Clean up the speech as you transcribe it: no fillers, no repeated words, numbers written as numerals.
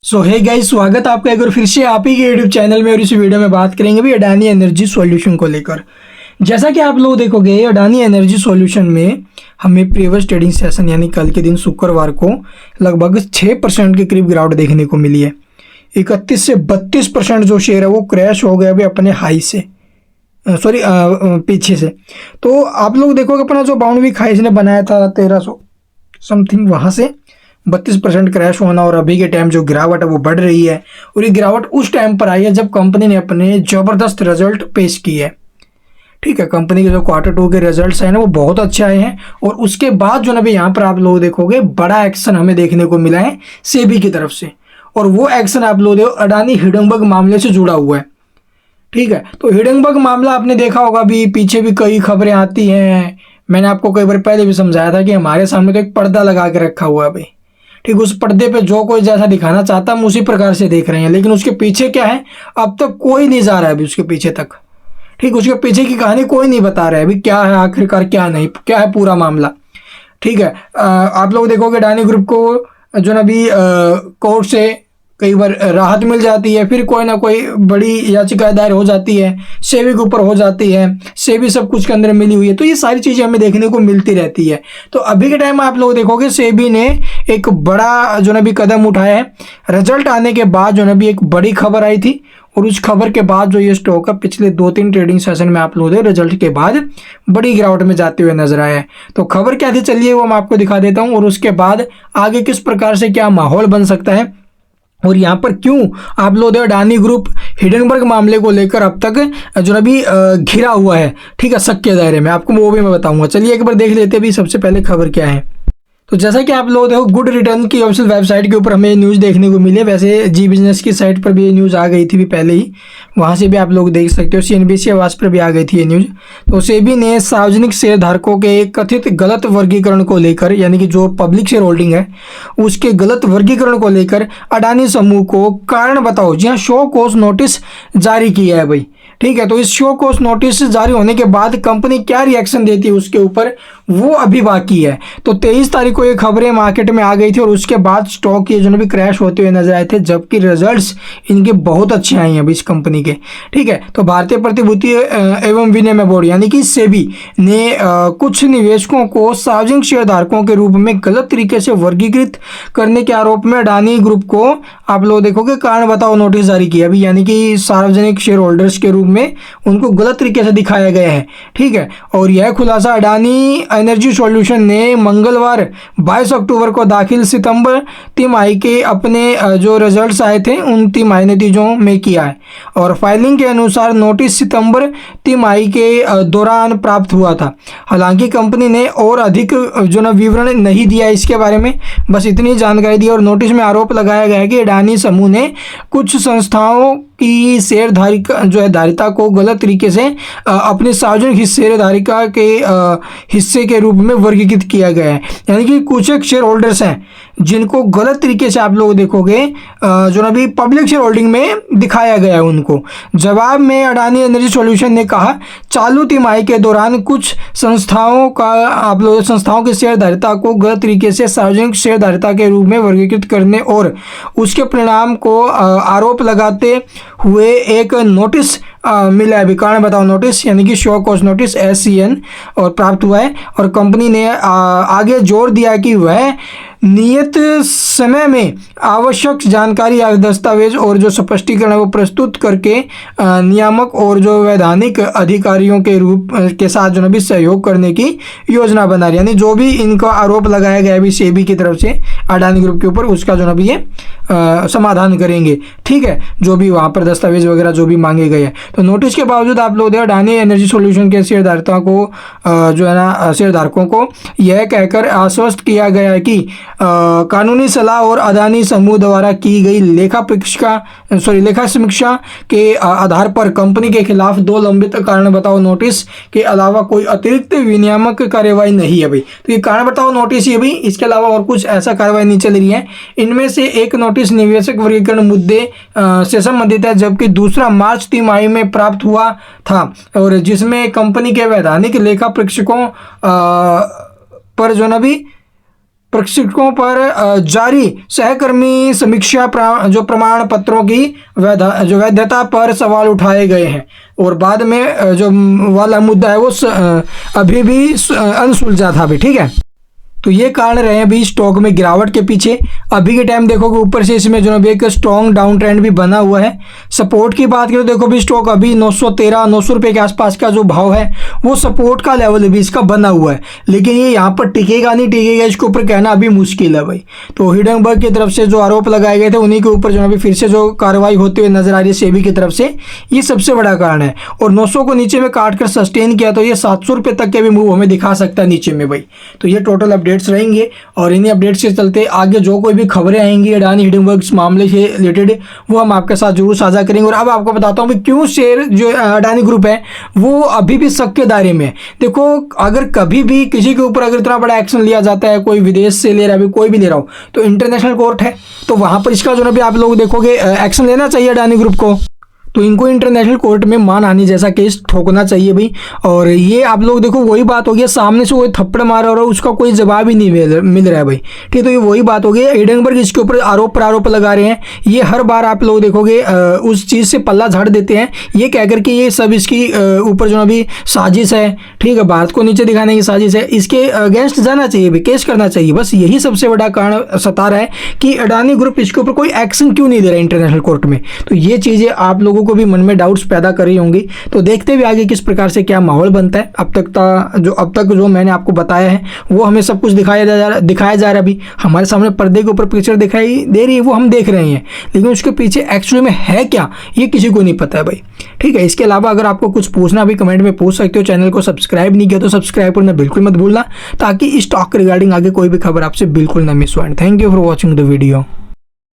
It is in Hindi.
सो हे गाइस, स्वागत है आपका एक बार फिर से आप ही के यूट्यूब चैनल में। और इस वीडियो में बात करेंगे भी अडानी एनर्जी सॉल्यूशन को लेकर। जैसा कि आप लोग देखोगे, अडानी एनर्जी सॉल्यूशन में हमें प्रीवियस ट्रेडिंग सेशन यानी कल के दिन शुक्रवार को लगभग 6% के करीब गिरावट देखने को मिली है। 31 से 32% जो शेयर है वो क्रैश हो गया अभी अपने हाई से, पीछे से। तो आप लोग देखोगे अपना जो बाउंड वीक हाई इसने बनाया था 1300 समथिंग, वहाँ से 32% क्रैश होना और अभी के टाइम जो गिरावट है वो बढ़ रही है। और ये गिरावट उस टाइम पर आई है जब कंपनी ने अपने ज़बरदस्त रिजल्ट पेश किए हैं। ठीक है, कंपनी के जो Q2 के रिजल्ट्स हैं ना वो बहुत अच्छे आए हैं। और उसके बाद जो ना भी यहाँ पर आप लोग देखोगे बड़ा एक्शन हमें देखने को मिला है सेबी की तरफ से। और वो एक्शन आप लोग देखो अडानी हिडनबर्ग मामले से जुड़ा हुआ है। ठीक है, तो हिडनबर्ग मामला आपने देखा होगा, अभी पीछे भी कई खबरें आती हैं। मैंने आपको कई बार पहले भी समझाया था कि हमारे सामने तो एक पर्दा लगा के रखा हुआ है भाई। ठीक, उस पर्दे पे जो कोई जैसा दिखाना चाहता हम उसी प्रकार से देख रहे हैं, लेकिन उसके पीछे क्या है अब तक कोई नहीं जा रहा है अभी उसके पीछे तक। ठीक, उसके पीछे की कहानी कोई नहीं बता रहा है अभी, क्या है आखिरकार, क्या नहीं, क्या है पूरा मामला। ठीक है, आप लोग देखोगे अडानी ग्रुप को जो ना अभी कोर्ट से कई बार राहत मिल जाती है, फिर कोई ना कोई बड़ी याचिका दायर हो जाती है, सेबी के ऊपर हो जाती है, सेबी सब कुछ के अंदर मिली हुई है। तो ये सारी चीज़ें हमें देखने को मिलती रहती है। तो अभी के टाइम आप लोग देखोगे सेबी ने एक बड़ा जो ना भी कदम उठाया है। रिजल्ट आने के बाद जो ना भी एक बड़ी खबर आई थी, और उस खबर के बाद जो ये स्टॉक है पिछले 2-3 ट्रेडिंग सेशन में आप लोग रिजल्ट के बाद बड़ी गिरावट में जाते हुए नजर आया है। तो खबर क्या थी चलिए वो मैं आपको दिखा देता हूँ, और उसके बाद आगे किस प्रकार से क्या माहौल बन सकता है, और यहाँ पर क्यों आप लोग अडानी ग्रुप हिडनबर्ग मामले को लेकर अब तक जो अभी घिरा हुआ है। ठीक है, शक के दायरे में, आपको वो भी मैं बताऊंगा। चलिए एक बार देख लेते हैं भी सबसे पहले खबर क्या है। तो जैसा कि आप लोग देखो गुड रिटर्न की ऑफिशियल वेबसाइट के ऊपर हमें न्यूज़ देखने को मिली है। वैसे जी बिजनेस की साइट पर भी ये न्यूज़ आ गई थी भी पहले ही, वहाँ से भी आप लोग देख सकते हो। CNBC आवाज़ पर भी आ गई थी ये न्यूज़। तो सेबी ने सार्वजनिक शेयर धारकों के कथित गलत वर्गीकरण को लेकर, यानी कि जो पब्लिक शेयर होल्डिंग है उसके गलत वर्गीकरण को लेकर अडानी समूह को कारण बताओ जी हाँ शो कॉज नोटिस जारी किया है भाई। ठीक है, तो इस शो कॉज नोटिस जारी होने के बाद कंपनी क्या रिएक्शन देती है उसके ऊपर वो अभी बाकी है। तो 23 तारीख को ये खबरें मार्केट में आ गई थी, और उसके बाद स्टॉक ये जो भी क्रैश होते हुए नजर आए थे, जबकि रिजल्ट्स इनके बहुत अच्छे आए हैं अभी इस कंपनी के। ठीक है, तो भारतीय प्रतिभूति एवं विनिमय बोर्ड यानी कि सेबी ने कुछ निवेशकों को सार्वजनिक शेयरधारकों के रूप में गलत तरीके से वर्गीकृत करने के आरोप में अडानी ग्रुप को आप लोग देखोगे कारण बताओ नोटिस जारी किया अभी, यानी कि सार्वजनिक शेयर होल्डर्स के रूप में उनको गलत तरीके से दिखाया गया है। ठीक है, और यह खुलासा अडानी एनर्जी सॉल्यूशन ने मंगलवार 22 अक्टूबर को दाखिल सितंबर तिमाही के अपने जो रिजल्ट्स आए थे उन तिमाही नतीजों में किया है। और फाइलिंग के अनुसार नोटिस सितंबर तिमाही के दौरान प्राप्त हुआ था। हालांकि कंपनी ने और अधिक जो ना विवरण नहीं दिया इसके बारे में, बस इतनी जानकारी दी। और नोटिस में आरोप लगाया गया है कि अडानी समूह ने कुछ संस्थाओं की शेयरधारिका जो है धारिता को गलत तरीके से अपने सार्वजनिक शेयरधारिका के हिस्से के रूप में वर्गीकृत किया गया है। यानी कि कुछ एक शेयर होल्डर्स हैं जिनको गलत तरीके से आप लोग देखोगे जो ना भी पब्लिक शेयर होल्डिंग में दिखाया गया है उनको। जवाब में अडानी एनर्जी सॉल्यूशन ने कहा चालू तिमाही के दौरान कुछ संस्थाओं के शेयरधारिता को गलत तरीके से सार्वजनिक शेयरधारिता के रूप में वर्गीकृत करने और उसके परिणाम को आरोप लगाते हुए एक नोटिस मिला है, कारण बताओ नोटिस यानी कि शो कॉज नोटिस SCN और प्राप्त हुआ है। और कंपनी ने आगे जोर दिया कि वह नियत समय में आवश्यक जानकारी या दस्तावेज और जो स्पष्टीकरण है वो प्रस्तुत करके नियामक और जो वैधानिक अधिकारियों के रूप के साथ जो भी सहयोग करने की योजना बना रही, यानी जो भी इनका आरोप लगाया गया है अभी सेबी की तरफ से अडानी ग्रुप के ऊपर उसका जो भी ये समाधान करेंगे। ठीक है, जो भी वहाँ पर दस्तावेज वगैरह जो भी मांगे गए हैं। तो नोटिस के बावजूद आप लोग अडानी एनर्जी सॉल्यूशन के शेयरधारकों को जो है ना शेयरधारकों को यह कहकर आश्वस्त किया गया है कि कानूनी सलाह और अडानी समूह द्वारा की गई लेखा समीक्षा के आधार पर कंपनी के खिलाफ 2 लंबित कारण बताओ नोटिस के अलावा कोई अतिरिक्त विनियामक कार्यवाही नहीं है भाई। तो ये कारण बताओ नोटिस ही है भाई, इसके अलावा और कुछ ऐसा कार्रवाई नहीं चल रही है। इनमें से एक नोटिस निवेशक वर्गीकरण मुद्दे से संबंधित है, जबकि दूसरा मार्च तिमाही में प्राप्त हुआ था, और जिसमें कंपनी के वैधानिक लेखा परीक्षकों पर जो ना भी प्रशिक्षकों पर जारी सहकर्मी समीक्षा जो प्रमाण पत्रों की जो वैधता पर सवाल उठाए गए हैं। और बाद में जो वाला मुद्दा है वो अभी भी अनसुलझा था अभी, ठीक है। तो ये कारण रहे हैं अभी स्टॉक में गिरावट के पीछे। अभी के टाइम देखोगे ऊपर से इसमें जो एक स्ट्रॉन्ग डाउन ट्रेंड भी बना हुआ है। सपोर्ट की बात करें तो देखो भी स्टॉक अभी 913-900 रुपये के आसपास का जो भाव है वो सपोर्ट का लेवल भी इसका बना हुआ है, लेकिन ये यहाँ पर टिकेगा नहीं टिकेगा इसके ऊपर कहना अभी मुश्किल है भाई। तो हिडनबर्ग की तरफ से जो आरोप लगाए गए थे उन्हीं के ऊपर जो अभी फिर से जो कार्रवाई होते हुए नजर आ रही है सेबी की तरफ से, ये सबसे बड़ा कारण है। और 900 को नीचे में काट कर सस्टेन किया तो ये 700 रुपये तक के भी मूव हमें दिखा सकता है नीचे में भाई। तो ये टोटल अपडेट्स रहेंगे और इन्हीं अपडेट्स के चलते आगे जो कोई भी खबरें आएंगी अडानी हिडनबर्ग मामले से रिलेटेड वो हम आपके साथ जरूर साझा करेंगे। और अब आपको बताता हूँ कि क्यों शेयर जो अडानी ग्रुप है वो अभी भी शक के दायरे में। देखो अगर कभी भी किसी के ऊपर अगर इतना बड़ा एक्शन लिया जाता है, कोई विदेश से ले रहा है, कोई भी ले रहा हो, तो इंटरनेशनल कोर्ट है, तो वहां पर इसका जो है आप लोग देखोगे एक्शन लेना चाहिए अडानी ग्रुप को। तो इनको इंटरनेशनल कोर्ट में मानहानि जैसा केस ठोकना चाहिए भाई। और ये आप लोग देखो वही बात हो गई, सामने से कोई थप्पड़ मारा हो रहा है उसका कोई जवाब ही नहीं मिल रहा है भाई, ठीक है। तो ये वही बात हो गई। हिडनबर्ग इसके ऊपर आरोप प्रत्यारोप लगा रहे हैं, ये हर बार आप लोग देखोगे उस चीज़ से पल्ला झाड़ देते हैं ये कह करके ये सब इसकी ऊपर जो अभी साजिश है, ठीक है, भारत को नीचे दिखाने की साजिश है, इसके अगेंस्ट जाना चाहिए भाई, केस करना चाहिए। बस यही सबसे बड़ा कारण सता रहा है कि अडानी ग्रुप इसके ऊपर कोई एक्शन क्यों नहीं दे रहा इंटरनेशनल कोर्ट में। तो ये चीज़ें आप लोगों को भी मन में डाउट्स पैदा कर रही होंगी। तो देखते हुए आगे किस प्रकार से क्या माहौल बनता है। अब तक जो मैंने आपको बताया है वो हमें सब कुछ दिखाया जा रहा है। अभी हमारे सामने पर्दे के ऊपर पिक्चर दिखाई दे रही है वो हम देख रहे हैं, लेकिन उसके पीछे एक्चुअली में है क्या ये किसी को नहीं पता है भाई, ठीक है। इसके अलावा अगर आपको कुछ पूछना भी कमेंट में पूछ सकते हो। चैनल को सब्सक्राइब नहीं किया तो सब्सक्राइब करना बिल्कुल मत भूलना, ताकि इस स्टॉक रिगार्डिंग आगे कोई भी खबर आपसे बिल्कुल ना मिस हो। Thank you for watching the video.